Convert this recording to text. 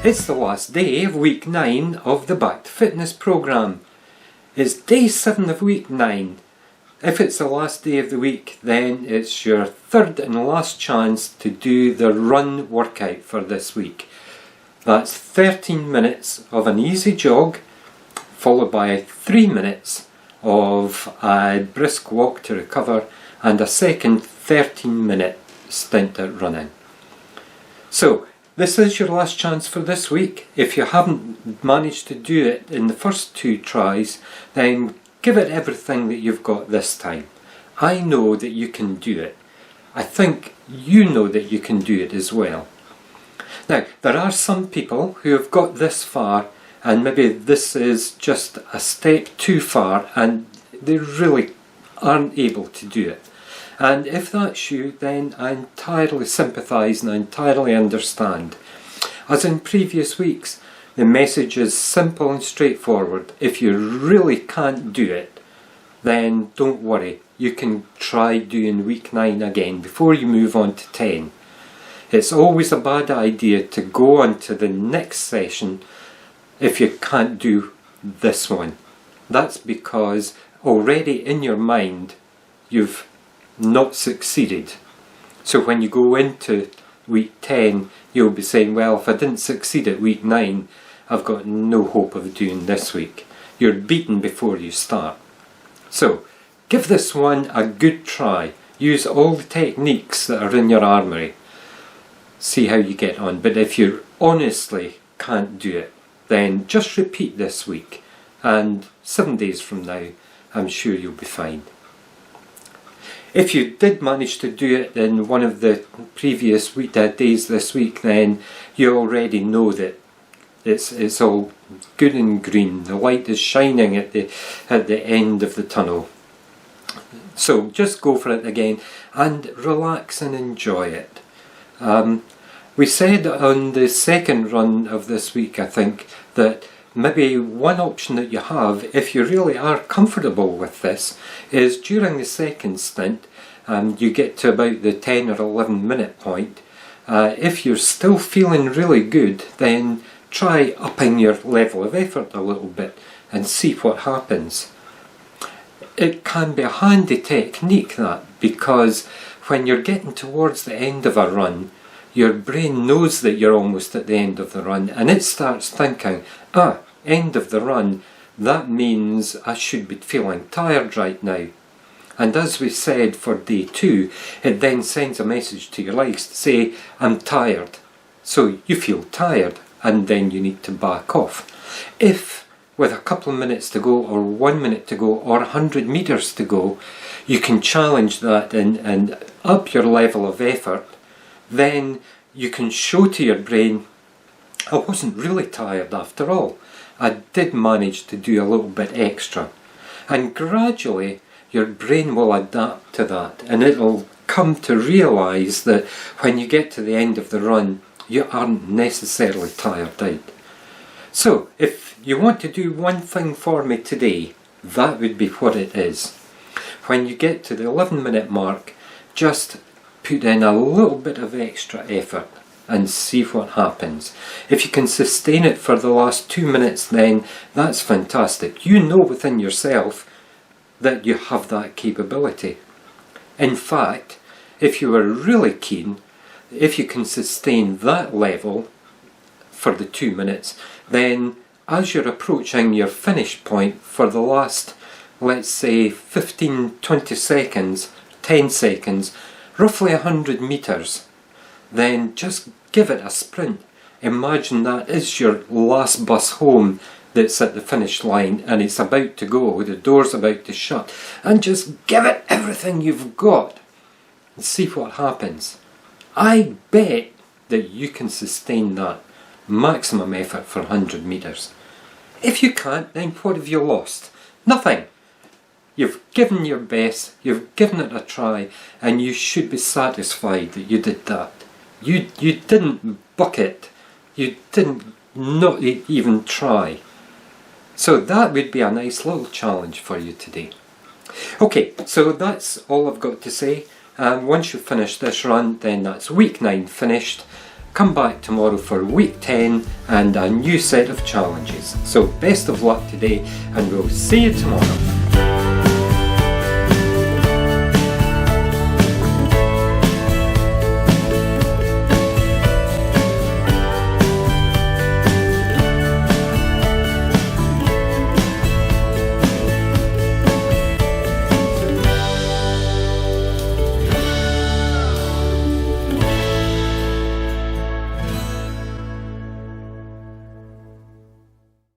It's the last day of week 9 of the Back to Fitness programme. It's day 7 of week 9. If it's the last day of the week, then it's your third and last chance to do the run workout for this week. That's 13 minutes of an easy jog, followed by 3 minutes of a brisk walk to recover, and a second 13-minute stint at running. So, this is your last chance for this week. If you haven't managed to do it in the first 2 tries, then give it everything that you've got this time. I know that you can do it. I think you know that you can do it as well. Now, there are some people who have got this far and maybe this is just a step too far and they really aren't able to do it. And if that's you, then I entirely sympathise and I entirely understand. As in previous weeks, the message is simple and straightforward. If you really can't do it, then don't worry. You can try doing week 9 again before you move on to 10. It's always a bad idea to go on to the next session if you can't do this one. That's because already in your mind you've not succeeded. So when you go into week 10, you'll be saying, well, if I didn't succeed at week 9, I've got no hope of doing this week. You're beaten before you start. So give this one a good try. Use all the techniques that are in your armoury. See how you get on. But if you honestly can't do it, then just repeat this week, and 7 days from now I'm sure you'll be fine. If you did manage to do it in one of the previous days this week, then you already know that it's all good and green. The light is shining at the end of the tunnel. So just go for it again and relax and enjoy it. We said on the second run of this week, I think, that maybe one option that you have, if you really are comfortable with this, is during the second stint, you get to about the 10 or 11 minute point. If you're still feeling really good, then try upping your level of effort a little bit and see what happens. It can be a handy technique, that, because when you're getting towards the end of a run, your brain knows that you're almost at the end of the run and it starts thinking, end of the run, that means I should be feeling tired right now. And as we said for day 2, it then sends a message to your legs to say, I'm tired. So you feel tired and then you need to back off. If with a couple of minutes to go, or 1 minute to go, or 100 metres to go, you can challenge that and up your level of effort, then you can show to your brain, I wasn't really tired after all. I did manage to do a little bit extra. And gradually your brain will adapt to that and it'll come to realise that when you get to the end of the run, you aren't necessarily tired out. So if you want to do one thing for me today, that would be what it is. When you get to the 11-minute mark, just put in a little bit of extra effort and see what happens. If you can sustain it for the last 2 minutes, then that's fantastic. You know within yourself that you have that capability. In fact, if you were really keen, if you can sustain that level for the 2 minutes, then as you're approaching your finish point for the last, let's say, 15-20 seconds, 10 seconds, roughly 100 metres, then just give it a sprint. Imagine that is your last bus home that's at the finish line and it's about to go, the door's about to shut, and just give it everything you've got and see what happens. I bet that you can sustain that maximum effort for 100 metres. If you can't, then what have you lost? Nothing. You've given your best, you've given it a try, and you should be satisfied that you did that. You didn't bucket, you didn't not even try. So that would be a nice little challenge for you today. Okay, so that's all I've got to say. Once you finish this run, then that's week 9 finished. come back tomorrow for week 10 and a new set of challenges. So best of luck today, and we'll see you tomorrow.